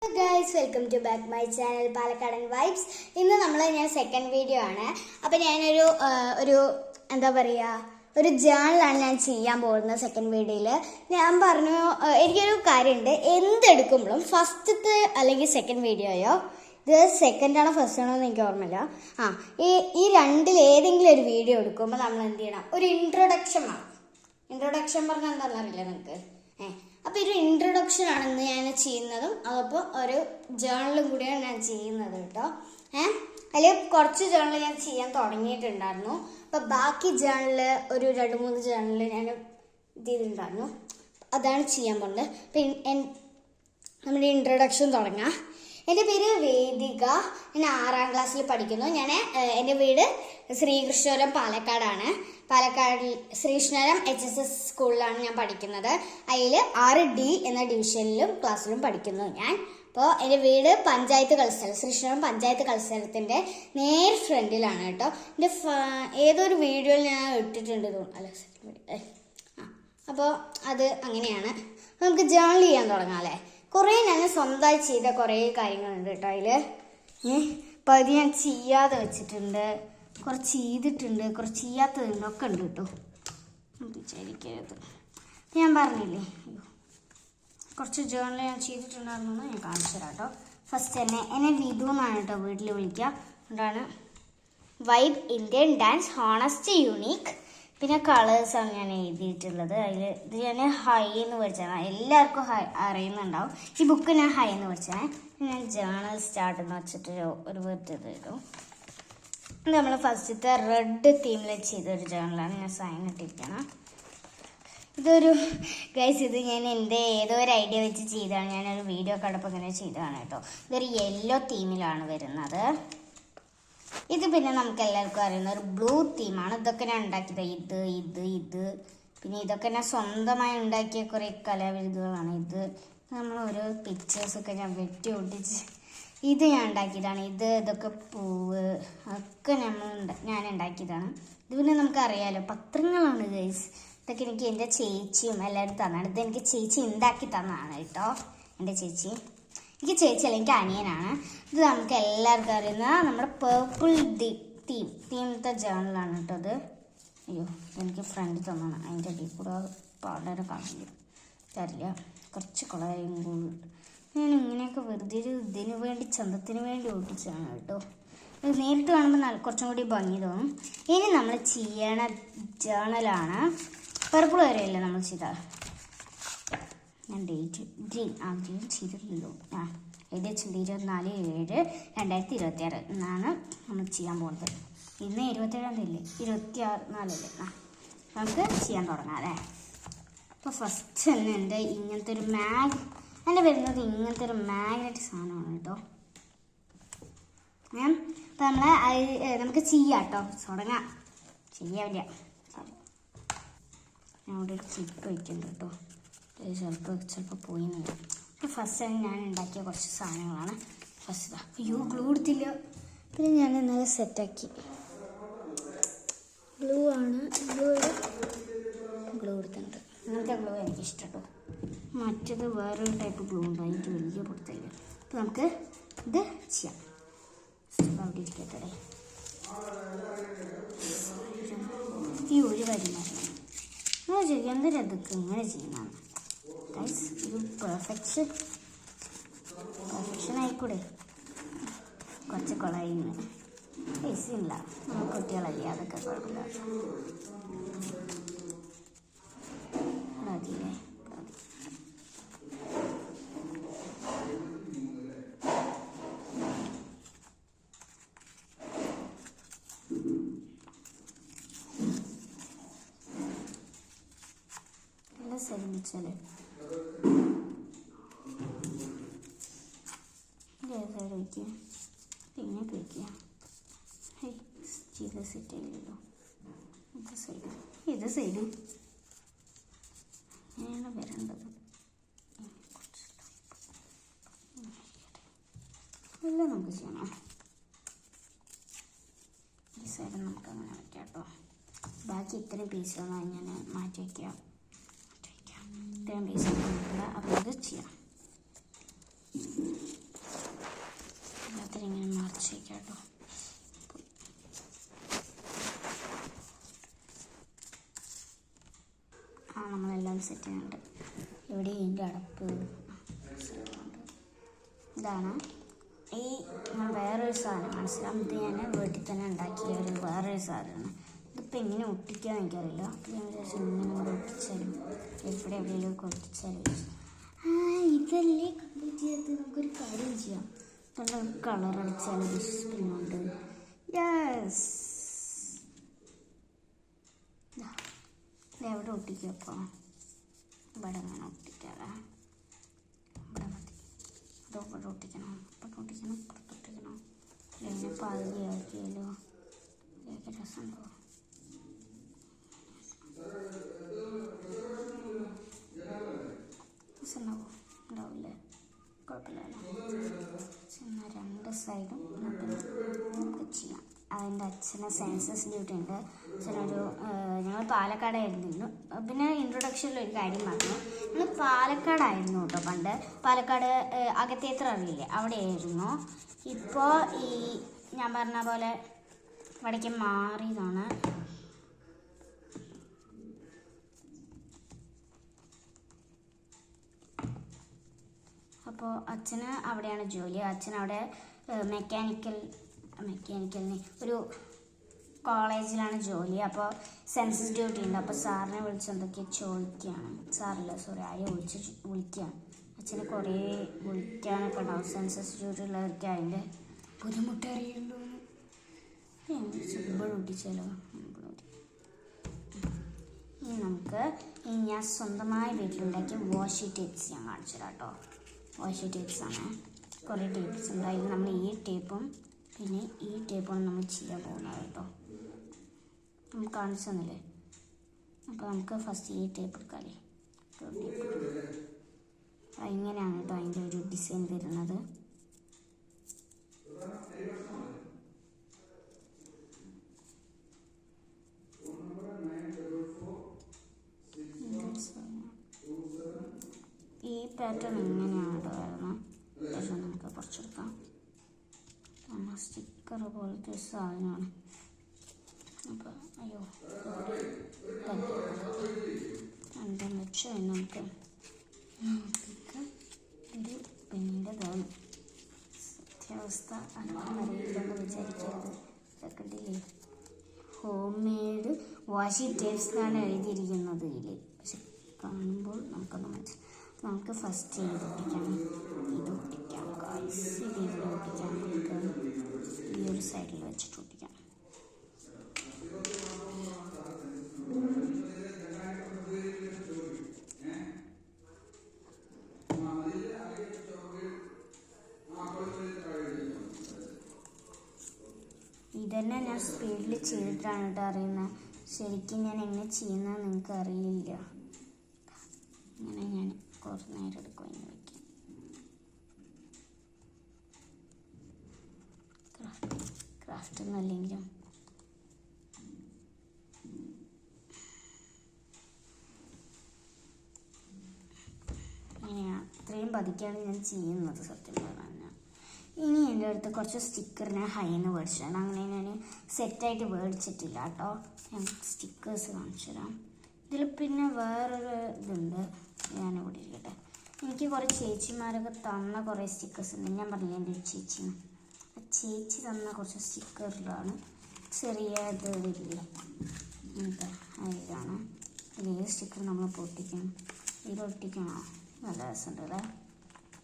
Hello guys, welcome to back my channel Palakkadan Vibes. ഇന്ന് ഞാൻ second video ആണ്. അപ്പോൾ ഞാനൊരു എന്താ പറയാ ഒരു ജേണലാണ് ഞാൻ ചെയ്യാൻ പോകുന്നത് സെക്കൻഡ് വീഡിയോയിൽ. ഞാൻ പറഞ്ഞു എനിക്കൊരു കാര്യമുണ്ട്, എന്തെടുക്കുമ്പോഴും ഫസ്റ്റത്തെ അല്ലെങ്കിൽ സെക്കൻഡ് വീഡിയോയോ ഇത് സെക്കൻഡ് ആണോ ഫസ്റ്റ് ആണോ എന്ന് എനിക്ക് ഓർമ്മയില്ല. ഈ രണ്ടിൽ ഏതെങ്കിലും ഒരു വീഡിയോ എടുക്കുമ്പോൾ നമ്മൾ എന്ത് ചെയ്യണം, ഒരു ഇൻട്രൊഡക്ഷൻ വേണം. ഇൻട്രൊഡക്ഷൻ പറഞ്ഞാൽ എന്താണെന്ന് അറിയില്ല നിങ്ങൾക്ക്. അപ്പോൾ ഒരു ഇൻട്രൊഡക്ഷൻ ആണെന്ന് ഞാൻ ചെയ്യുന്നതും അതപ്പോൾ ഒരു ജേണലും കൂടിയാണ് ഞാൻ ചെയ്യുന്നത് കേട്ടോ. അതിൽ കുറച്ച് ജേണൽ ഞാൻ ചെയ്യാൻ തുടങ്ങിയിട്ടുണ്ടായിരുന്നു. അപ്പോൾ ബാക്കി ജേണൽ ഒരു 2-3 ജേണൽ ഞാൻ ഇത് ചെയ്തിട്ടുണ്ടായിരുന്നു. അതാണ് ചെയ്യാൻ പോകുന്നത്. അപ്പം നമ്മുടെ ഇൻട്രൊഡക്ഷൻ തുടങ്ങാം. എൻ്റെ പേര് വേദിക, ഞാൻ 6ാം ക്ലാസ്സിൽ പഠിക്കുന്നു. എൻ്റെ വീട് ശ്രീകൃഷ്ണപുരം പാലക്കാടാണ്. പാലക്കാട് ശ്രീകൃഷ്ണപുരം HSS സ്കൂളിലാണ് ഞാൻ പഠിക്കുന്നത്. അതിൽ 6D എന്ന ഡിവിഷനിലും ക്ലാസ്സിലും പഠിക്കുന്നു ഞാൻ. അപ്പോൾ എൻ്റെ വീട് പഞ്ചായത്ത് കളിസ്ഥലം, ശ്രീകൃഷ്ണപുരം പഞ്ചായത്ത് കളിസ്ഥലത്തിൻ്റെ നേർ ഫ്രണ്ടിലാണ് കേട്ടോ. എൻ്റെ ഏതൊരു വീഡിയോയിൽ ഞാൻ ഇട്ടിട്ടുണ്ട് തോന്നുന്നു. അപ്പോൾ അത് അങ്ങനെയാണ്. നമുക്ക് ജേണൽ ചെയ്യാൻ തുടങ്ങാം അല്ലേ. കുറേ ഞാൻ സ്വന്തമായി ചെയ്ത കുറേ കാര്യങ്ങളുണ്ട് കേട്ടോ. അതിൽ പകുതി ഞാൻ ചെയ്യാതെ വെച്ചിട്ടുണ്ട്, കുറച്ച് ചെയ്തിട്ടുണ്ട്, കുറച്ച് ചെയ്യാത്തതുണ്ട്, ഒക്കെ ഉണ്ട് കേട്ടോ. വിചാരിക്കരുത്, ഞാൻ പറഞ്ഞില്ലേ കുറച്ച് ജേണൽ ഞാൻ ചെയ്തിട്ടുണ്ടായിരുന്നു, ഞാൻ കാണിച്ചു തരാം കേട്ടോ. ഫസ്റ്റ് എന്നെ വിധു എന്നാണ് കേട്ടോ വീട്ടിൽ വിളിക്കുക. അതുകൊണ്ടാണ് vibe Indian dance honest unique. പിന്നെ കളേഴ്സാണ് ഞാൻ എഴുതിയിട്ടുള്ളത്. അതിൽ ഇത് ഞാൻ ഹൈ എന്ന് പഠിച്ചാണ്, എല്ലാവർക്കും അറിയുന്നുണ്ടാവും. ഈ ബുക്ക് ഞാൻ ഹൈ എന്ന് പഠിച്ചാണ്. ഞാൻ ജേണൽ സ്റ്റാർട്ട് എന്ന് വെച്ചിട്ട് ഒരു വേർഡ് തരും. ഇത് നമ്മൾ ഫസ്റ്റത്തെ റെഡ് തീമിൽ ചെയ്തൊരു ജേണലാണ്. ഞാൻ സൈൻ ഇട്ടിരിക്കണം. ഇതൊരു ഗൈസ്, ഇത് ഞാൻ എൻ്റെ ഏതോ ഒരു ഐഡിയ വെച്ച് ചെയ്തതാണ്. ഞാനൊരു വീഡിയോ കണ്ടപ്പോൾ ഇങ്ങനെ ചെയ്തതാണ് കേട്ടോ. ഇതൊരു യെല്ലോ തീമിലാണ് വരുന്നത്. ഇത് പിന്നെ നമുക്ക് എല്ലാവർക്കും അറിയുന്ന ഒരു ബ്ലൂ തീമാണ്. ഇതൊക്കെ ഞാൻ ഉണ്ടാക്കിയത് ഇത് പിന്നെ ഇതൊക്കെ ഞാൻ സ്വന്തമായി ഉണ്ടാക്കിയ കുറേ കലാവിരുതുകളാണ്. ഇത് നമ്മൾ ഓരോ പിക്ചേഴ്സൊക്കെ ഞാൻ വെട്ടി ഒട്ടിച്ച് ഇത് ഞാൻ ഉണ്ടാക്കിയതാണ്. ഇതൊക്കെ പൂവ് ഒക്കെ ഞാൻ ഉണ്ടാക്കിയതാണ്. ഇത് പിന്നെ നമുക്കറിയാലോ പത്രങ്ങളാണ് ഗൈസ്. ഇതൊക്കെ എനിക്ക് എൻ്റെ ചേച്ചിയും എല്ലാവരും തന്നാണ്. ഇതെനിക്ക് ചേച്ചി ഉണ്ടാക്കി തന്നതാണ് കേട്ടോ. എൻ്റെ ചേച്ചി, എനിക്ക് ചേച്ചിയല്ല, എനിക്ക് അനിയനാണ്. ഇത് നമുക്ക് എല്ലാവർക്കും അറിയുന്ന നമ്മുടെ പേർപ്പിൾ തീമത്തെ ജേണലാണ് കേട്ടോ. അത് അയ്യോ എനിക്ക് ഫ്രണ്ട് തന്നാണ്. അതിൻ്റെ അടിയിൽ കൂടെ പാടനെ കാണില്ല തരില്ല, കുറച്ച് കളയും കൂടി. ഞാൻ ഇങ്ങനെയൊക്കെ വെറുതെ ഇതിന് വേണ്ടി ചന്തത്തിന് വേണ്ടി ഒട്ടിച്ചാണ് കേട്ടോ. ഇത് നേരിട്ട് കാണുമ്പോൾ കുറച്ചും കൂടി ഭംഗി തോന്നും. ഇനി നമ്മൾ ചെയ്യണ ജേണലാണ് പർപ്പിൾ വരെയല്ലേ നമ്മൾ ചെയ്താൽ. ഞാൻ ഗ്രീൻ ചെയ്തിട്ടുണ്ടല്ലോ. എഴുതി വെച്ചിട്ടുണ്ട് 24/7/2026 എന്നാണ് നമ്മൾ ചെയ്യാൻ പോകുന്നത്. ഇന്ന് 27-ാം തീയതി 26-4 നമുക്ക് ചെയ്യാൻ തുടങ്ങാം അല്ലേ. അപ്പോൾ ഫസ്റ്റ് തന്നെ എൻ്റെ ഇങ്ങനത്തെ ഒരു എൻ്റെ വരുന്നത് ഇങ്ങനത്തെ ഒരു മാഗ്നറ്റ് സാധനമാണ് കേട്ടോ. അപ്പം നമുക്ക് ചെയ്യാം കേട്ടോ, തുടങ്ങാം. ചെയ്യാവില്ല, ഞാൻ ഇവിടെ ഒരു ക്ലിപ്പ് വയ്ക്കുന്നുണ്ട് കേട്ടോ. ചിലപ്പോൾ പോയി. ഫസ്റ്റ് തന്നെ ഞാൻ ഉണ്ടാക്കിയ കുറച്ച് സാധനങ്ങളാണ്. ഫസ്റ്റ് അയ്യോ ഗ്ലൂ എടുത്തില്ല. പിന്നെ ഞാൻ ഇന്നലെ സെറ്റാക്കി ഗ്ലൂ എടുത്തിട്ടുണ്ട്. ഇങ്ങനത്തെ ഗ്ലൂ എനിക്കിഷ്ടം കേട്ടോ. മറ്റത് വേറൊരു ടൈപ്പ് ഗ്ലൂ ഉണ്ട്, അതിൻ്റെ വലിയ പുറത്തേക്ക്. അപ്പോൾ നമുക്ക് ഇത് ചെയ്യാം. അവിടെ ഇരിക്കട്ടെ. ഈ ഒരു വരി മരണം എന്തൊരു അതൊക്കെ ഇങ്ങനെ ചെയ്യുന്നതാണ് ഗൈസ്. ഒരു പെർഫെക്ഷൻ ആയിക്കൂടെ. കുറച്ച് കൊളയുന്നു പൈസയില്ല, കുട്ടികളല്ലേ, അതൊക്കെ കുഴപ്പമില്ല. മതിയല്ലേ, നല്ല ശ്രമിച്ചാലേ സൈഡ് വയ്ക്കുക, പിന്നെ വയ്ക്കുക. ചെയ്ത് സെറ്റ് ആയില്ലല്ലോ. ഇത് സൈഡ് അങ്ങനെയാണ് വരേണ്ടത്. എല്ലാം നമുക്ക് ചെയ്യണം. ഈ സൈഡ് നമുക്ക് അങ്ങനെ വയ്ക്കാം കേട്ടോ. ബാക്കി ഇത്രയും പീസുകളാണ് ഞാൻ മാറ്റി വയ്ക്കാം. ഇത്രയും പീസ് അപ്പോൾ ഇത് ചെയ്യാം. ഒച്ചയ്ക്കാട്ടോ. നമ്മളെല്ലാം സെറ്റ് ചെയ്യുന്നുണ്ട്. ഇവിടെ ഇതിൻ്റെ അടപ്പ് ഇതാണ്. ഈ ഞാൻ വേറൊരു സാധനം മനസ്സിലാവും. ഇത് ഞാൻ വീട്ടിൽ തന്നെ ഉണ്ടാക്കിയ വേറൊരു സാധനമാണ്. ഇതിപ്പോൾ എങ്ങനെ ഒട്ടിക്കാന്ന് എനിക്കറിയില്ല. അപ്പോൾ ഞാൻ വിചാരിച്ചു ഇങ്ങനെ കൂടെ ഒട്ടിച്ചാലും എവിടെ എവിടെയെങ്കിലും ഒട്ടിച്ചാലും ഇതല്ലേ കംപ്ലീറ്റ് ചെയ്ത് നമുക്കൊരു കാര്യം ചെയ്യാം. നല്ല കളർ അടിച്ചാൽ പിന്നുണ്ട്. യെസ്, എവിടെ ഒട്ടിക്കും? അപ്പോൾ ഇവിടെ അങ്ങനെ ഒട്ടിക്കാതെ ഇവിടെ മതി. ഇവിടെ ഒട്ടിക്കണം, ഇവിടെ ഒട്ടിക്കണം, പുറത്തൊട്ടിക്കണം. അല്ലെങ്കിൽ പകുതി ആക്കിയാലോ ഇതൊക്കെ രസമുണ്ടാവും. രസമുണ്ടാവും, ഉണ്ടാവില്ലേ? കുഴപ്പമില്ലല്ലോ. എന്നാൽ രണ്ട് സൈഡും നമുക്ക് ചെയ്യാം. അതിൻ്റെ അച്ഛന് സെൻസസ് ഡ്യൂട്ടി ഉണ്ട്. അച്ഛനൊരു ഞങ്ങൾ പാലക്കാടായിരുന്നു. പിന്നെ ഇൻട്രൊഡക്ഷനിൽ ഒരു കാര്യം പറഞ്ഞു. ഞങ്ങൾ പാലക്കാടായിരുന്നു കേട്ടോ പണ്ട്. പാലക്കാട് അകത്തേത്ര അറിയില്ലേ, അവിടെയായിരുന്നു. ഇപ്പോൾ ഈ ഞാൻ പറഞ്ഞ പോലെ ഇവിടേക്ക് മാറിയതാണ്. അപ്പോൾ അച്ഛന് അവിടെയാണ് ജോലി. അച്ഛനവിടെ മെക്കാനിക്കലിന് ഒരു കോളേജിലാണ് ജോലി. അപ്പോൾ സെൻസസ് ഡ്യൂട്ടി ഉണ്ട്. അപ്പോൾ സാറിനെ വിളിച്ച് എന്തൊക്കെയാണ് ചോദിക്കുകയാണ്. സാറില്ല, സോറി, ആരെയും വിളിക്കുകയാണ്. അച്ഛന് കുറേ വിളിക്കാനൊക്കെ ഉണ്ടാവും. സെൻസസ് ഡ്യൂട്ടി ഉള്ളവർക്ക് അതിൻ്റെ ബുദ്ധിമുട്ട് അറിയുള്ളൂ. ഇവിടെ ഒട്ടിച്ചാലോ? ഇനി നമുക്ക് ഞാൻ സ്വന്തമായി വീട്ടിലുണ്ടാക്കിയ വാഷി ടേപ്സ് ഞാൻ കാണിച്ചു തരാം കേട്ടോ. വാഷി ടേപ്സാണ്. കുറേ ടേപ്സ് ഉണ്ട്. അതിൽ നമ്മൾ ഈ ടേപ്പും പിന്നെ ഈ ടേപ്പാണ് നമ്മൾ ചെയ്യാൻ പോകുന്നത് കേട്ടോ. നമുക്ക് കാണിച്ചു തന്നില്ലേ. അപ്പോൾ നമുക്ക് ഫസ്റ്റ് ഈ ടേപ്പ് എടുക്കാമല്ലേ. ഇങ്ങനെയാണ് കേട്ടോ അതിൻ്റെ ഒരു ഡിസൈൻ വരുന്നത്. ഈ പാറ്റേൺ ഇങ്ങനെയാണ് കേട്ടോ വരുന്നത്. പക്ഷേ നമുക്ക് കുറച്ചെടുക്കാം. സ്റ്റിക്കർ പോലത്തെ ഒരു സാധനമാണ്. അപ്പോൾ അയ്യോ എന്താണെന്ന് വെച്ചാൽ നമുക്ക് ഒരു പെണ്ണിൻ്റെതാണ്. സത്യാവസ്ഥ ആർക്കും അറിയില്ലെന്ന് വിചാരിക്കരുത്. ഇതൊക്കെ ഡിലേ ഹോം മെയ്ഡ് വാഷി ടേപ്സിലാണ് എഴുതിയിരിക്കുന്നത് ഇതിൽ. പക്ഷെ കാണുമ്പോൾ നമുക്കൊന്ന് മനസ്സിലാവും. നമുക്ക് ഫസ്റ്റ് ഇത് ഒട്ടിക്കണം. ഇത് ഒട്ടിക്കാം. ഇത് ഇവിടെ ഒട്ടിക്കാം. നമുക്ക് ഈ ഒരു സൈഡിൽ വെച്ചിട്ട് ഒട്ടിക്കാം. ഇതന്നെ ഞാൻ സ്പീഡിൽ ചെയ്തിട്ടാണ് കേട്ടോ അറിയുന്നത്. ശരിക്കും ഞാൻ എങ്ങനെ ചെയ്യുന്നത് നിങ്ങൾക്ക് അറിയില്ല. അങ്ങനെ ഞാൻ കുറച്ച് നേരം എടുക്കും. അതിന് വയ്ക്കും. ക്രാഫ്റ്റ് ഒന്നല്ലെങ്കിലും അങ്ങനെയാണ്. അത്രയും പതിക്കാണ് ഞാൻ ചെയ്യുന്നത് സത്യം പറഞ്ഞാൽ. ഇനി എൻ്റെ അടുത്ത് കുറച്ച് സ്റ്റിക്കറിനെ ഹൈന്ന് മേടിച്ചിട്ടാണ്. അങ്ങനെ ഞാൻ സെറ്റായിട്ട് മേടിച്ചിട്ടില്ല കേട്ടോ. ഞാൻ സ്റ്റിക്കേഴ്സ് കാണിച്ചു തരാം. ഇതിൽ പിന്നെ വേറൊരു ഇതുണ്ട്. ഞാനിവിടെ ഇരിക്കട്ടെ. എനിക്ക് കുറേ ചേച്ചിമാരൊക്കെ തന്ന കുറേ സ്റ്റിക്കേഴ്സ് ഉണ്ട്. ഞാൻ പറഞ്ഞില്ല എൻ്റെ ഒരു ചേച്ചിന്ന്. ആ ചേച്ചി തന്ന കുറച്ച് സ്റ്റിക്കറിലാണ് ചെറിയ ഇത് വരില്ലേ എന്താ അതിലാണ്. ഇതേ സ്റ്റിക്കർ നമ്മൾ പൊട്ടിക്കും. ഇത് ഒട്ടിക്കണോ? നല്ല രസമുണ്ട് അല്ലേ.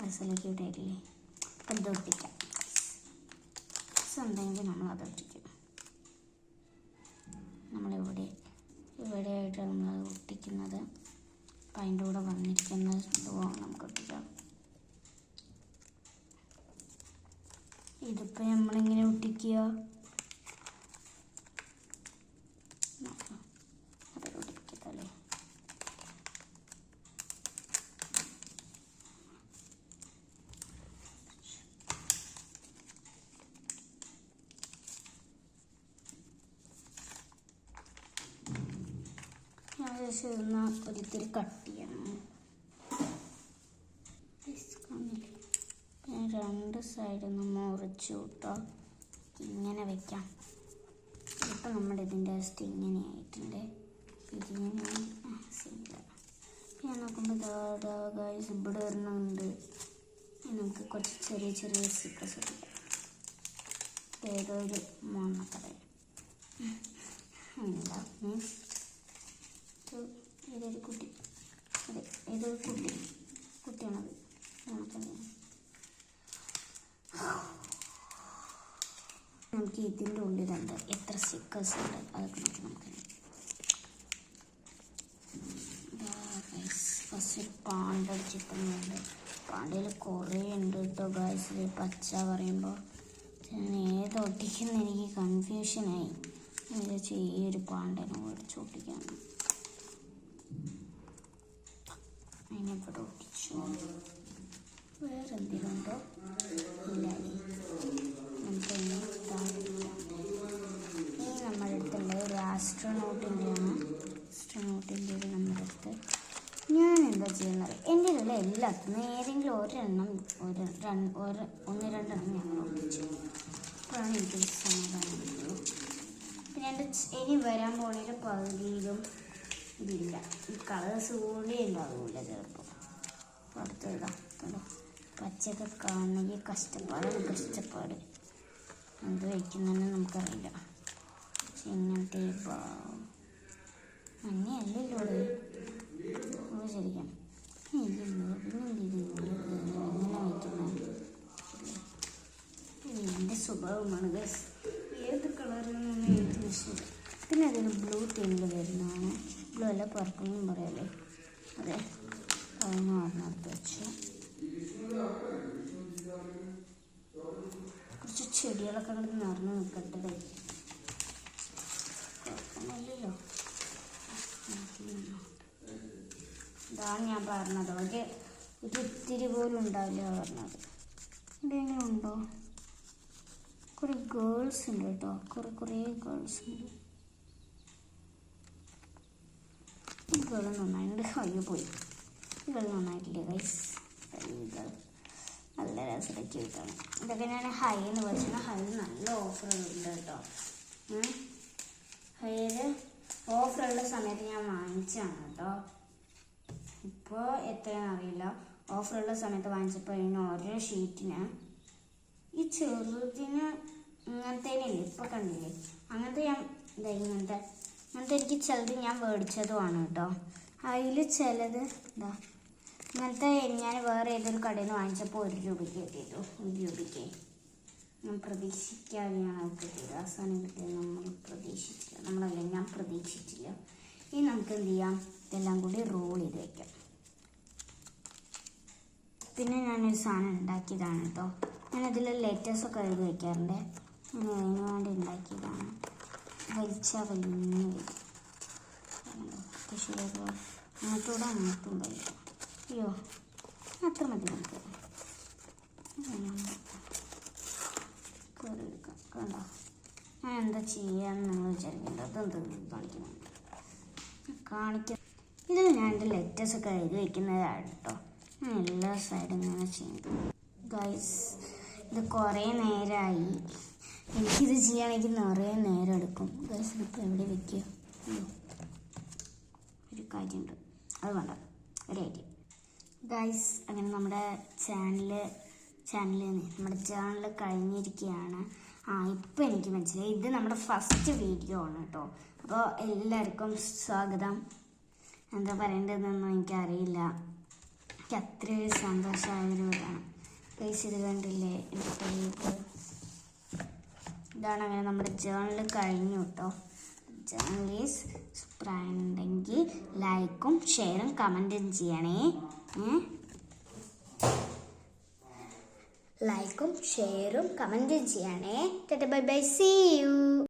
രസമൊക്കെ ഇട്ടായിട്ടില്ലേ. അപ്പം ഇത് ഒട്ടിക്കാം. ഉണ്ടെങ്കിൽ നമ്മളത് ഒട്ടിക്കും. ഇവിടെയായിട്ട് നമ്മളത് ഒട്ടിക്കുന്നത്. അപ്പം അതിൻ്റെ കൂടെ വന്നിരിക്കുന്ന നമുക്ക് ഒട്ടിക്കാം. ഇതിപ്പോൾ നമ്മളിങ്ങനെ ഒട്ടിക്കുക. അതൊക്കെ ഒട്ടിക്കത്തല്ലേ. ഞാൻ ഒരിത്തിരി കട്ട് ചെയ്യണം. രണ്ട് സൈഡിൽ നിന്ന് മുറിച്ചു കേട്ടോ. ഇങ്ങനെ വെക്കാം. ഇപ്പം നമ്മുടെ ഇതിൻ്റെ അവസ്ഥ ഇങ്ങനെ ആയിട്ടുണ്ട്. ഇതിങ്ങനെ ഞാൻ നോക്കുമ്പോൾ ഗൈസ് ഇവിടെ ഒരെണ്ണമുണ്ട്. നമുക്ക് കുറച്ച് ചെറിയ ചെറിയ സ്റ്റിക്കേഴ്സ് എടുക്കാം. ഏതോ ഒരു മണ്ണക്കട എന്താ ഏതൊരു കുട്ടി, അതെ ഏതൊരു കുട്ടിയാണത്. നമുക്ക് ഇതിൻ്റെ ഉള്ളിലുണ്ട് എത്ര സ്റ്റിക്കേഴ്സ് ഉണ്ട് അതൊക്കെ നമുക്ക് ഫസ്റ്റ് പാണ്ട ചിത്രങ്ങളുണ്ട്. പാണ്ടയിൽ കുറേ ഉണ്ട് കേട്ടോ ഗൈസ്. പച്ച പറയുമ്പോൾ ഞാൻ ഏതൊട്ടിക്കുന്ന എനിക്ക് കൺഫ്യൂഷനായി. ഈ ഒരു പാണ്ടനെ മേടിച്ച് ഒട്ടിക്കാണ്. അതിനെവിടെ ഒട്ടിച്ചു? വേറെ എന്തെങ്കിലും ഉണ്ടോ? ഇല്ല. നമുക്കൊന്ന് ഈ നമ്മുടെ അടുത്തുള്ള ഒരു ആസ്ട്രോനോട്ടിൻ്റെയാണ്. ആസ്ട്രോനോട്ടിൻ്റെ നമ്മുടെ അടുത്ത് ഞാൻ എന്താ ചെയ്യുന്നത്, എൻ്റെ ഉള്ള എല്ലാത്തിനും ഏതെങ്കിലും ഒരെണ്ണം ഒന്ന് രണ്ടെണ്ണം ഞങ്ങൾ ഒട്ടിച്ചു. അപ്പോഴാണ് എനിക്കൊരു സമാധാനമുള്ളൂ. പിന്നെ എൻ്റെ ഇനി വരാൻ പോണേൻ്റെ പകുതിയിലും ഇതില്ല. ഈ കളേഴ്സ് കൂടി ഉണ്ടാവില്ല ചിലപ്പോൾ. അപ്പോൾ അടുത്തതാ കണ്ടോ, പച്ചയൊക്കെ കാണണമെങ്കിൽ കഷ്ടപ്പാട്. എന്ത് വയ്ക്കുന്നതെന്ന് നമുക്കറിയില്ല. പക്ഷെ ഇങ്ങനത്തെ മഞ്ഞയല്ലല്ലോ ശരിക്കും. എൻ്റെ സ്വഭാവമാണ് ഗൈസ്. ഏത് കളറിനൊന്നും എനിക്ക് ഇഷ്ടമില്ല. പിന്നെ അതിന് ബ്ലൂ ടീമിൽ വരുന്നതാണ്. ബ്ലൂ അല്ല, പർപ്പിളും പറയല്ലേ. അതെ, അതൊന്നും പറഞ്ഞെടുത്ത് വെച്ചു. കുറച്ച് ചെടികളൊക്കെ അങ്ങോട്ട് നിറഞ്ഞു നിൽക്കട്ടെ. കുഴപ്പമൊന്നുമില്ലല്ലോ. ഇതാണ് ഞാൻ പറഞ്ഞത്. ഒരു ഇത്തിരി പോലും ഉണ്ടാവില്ല പറഞ്ഞത്. എന്തെങ്കിലും ഉണ്ടോ? കുറേ ഗേൾസ് ഉണ്ട് കേട്ടോ. കുറേ ഗേൾസ് ഉണ്ട്. ഈ ഗേൾ നന്നായിട്ടുണ്ട്. അയ്യോ പോയി. ഈ ഗേൾ നന്നായിട്ടില്ലേ ഗൈസ്? നല്ല രസമായിട്ട് കിട്ടാണ്. ഇതൊക്കെ ഞാൻ ഹൈ എന്ന് വെച്ചാൽ ഹൈ നല്ല ഓഫറുണ്ട് കേട്ടോ. ഹൈയിൽ ഓഫറുള്ള സമയത്ത് ഞാൻ വാങ്ങിച്ചാണ് കേട്ടോ. ഇപ്പോൾ എത്രയാണെന്ന് അറിയില്ല. ഓഫറുള്ള സമയത്ത് വാങ്ങിച്ചപ്പോൾ ഇതിന് ഓരോ ഷീറ്റിന് ഈ ചെറുതിന് ഇങ്ങനത്തേനില്ലേ, ഇപ്പോൾ കണ്ടില്ലേ, അങ്ങനത്തെ ഞാൻ ഇങ്ങനത്തെ എനിക്ക് ചിലത് ഞാൻ മേടിച്ചതുമാണ് കേട്ടോ. അതിൽ ചിലത് ഇതാ ഇങ്ങനത്തെ ഞാൻ വേറെ ഏതൊരു കടയിൽ നിന്ന് വാങ്ങിച്ചപ്പോൾ 1 രൂപയ്ക്ക് കിട്ടിയിട്ടു. 1 രൂപയ്ക്ക് ഞാൻ പ്രതീക്ഷിക്കാതെയാണ് കിട്ടിയത്. അവസാനം കിട്ടിയത് ഞാൻ പ്രതീക്ഷിച്ചില്ല. ഇനി നമുക്ക് എന്ത് ചെയ്യാം, ഇതെല്ലാം കൂടി റോൾ ചെയ്ത് വയ്ക്കാം. പിന്നെ ഞാനൊരു സാധനം ഉണ്ടാക്കിയതാണ് കേട്ടോ. ഞാനതിൽ ലെറ്റേഴ്സൊക്കെ എഴുതി വയ്ക്കാറുണ്ട്. ഞാൻ അതിന് വേണ്ടി ഉണ്ടാക്കിയതാണ്. വലിഞ്ഞ് വരും. അങ്ങോട്ടും വലിക്കും. അയ്യോ, അത്ര മതി നമുക്ക്. കയറി എടുക്കാം. കണ്ടോ, ഞാൻ എന്താ ചെയ്യാന്ന് നിങ്ങൾ വിചാരിക്കേണ്ടത്. അതെന്ത് കാണിക്കും. ഇതിൽ ഞാൻ എൻ്റെ ലെറ്റേഴ്സൊക്കെ എഴുതി വയ്ക്കുന്നതാണ് കേട്ടോ. ഞാൻ എല്ലാ സൈഡും ഇങ്ങനെ ചെയ്യുന്നത് ഗൈസ്. ഇത് കുറേ നേരമായി. എനിക്കിത് ചെയ്യുകയാണെങ്കിൽ നിറയെ നേരം എടുക്കും ഗൈസ്. ഇതിപ്പോൾ എവിടെ വയ്ക്കുക? ഒരു കാര്യമുണ്ട്, അത് വേണ്ട. ഒരു ഐഡിയ ഗൈസ്. അങ്ങനെ നമ്മുടെ നമ്മുടെ ചാനൽ കഴിഞ്ഞിരിക്കുകയാണ്. ഇപ്പം എനിക്ക് മനസ്സിലായി, ഇത് നമ്മുടെ ഫസ്റ്റ് വീഡിയോ ആണ് കേട്ടോ. അപ്പോൾ എല്ലാവർക്കും സ്വാഗതം. എന്താ പറയേണ്ടതെന്നൊന്നും എനിക്കറിയില്ല. എനിക്ക് അത്രയൊരു സന്തോഷമായൊരു ഇതാണ് ഗൈസ്. ഇത് കണ്ടില്ലേ, ഇതാണ്. അങ്ങനെ നമ്മുടെ ജേണൽ കഴിഞ്ഞു കേട്ടോ. ജേണലീസ് സൂപ്പറായിട്ടുണ്ടെങ്കിൽ ലൈക്കും ഷെയറും കമൻറ്റും ചെയ്യണേ. ലൈക്കും ഷെയറും കമൻറ്റും ചെയ്യണേ. Bye bye, see U.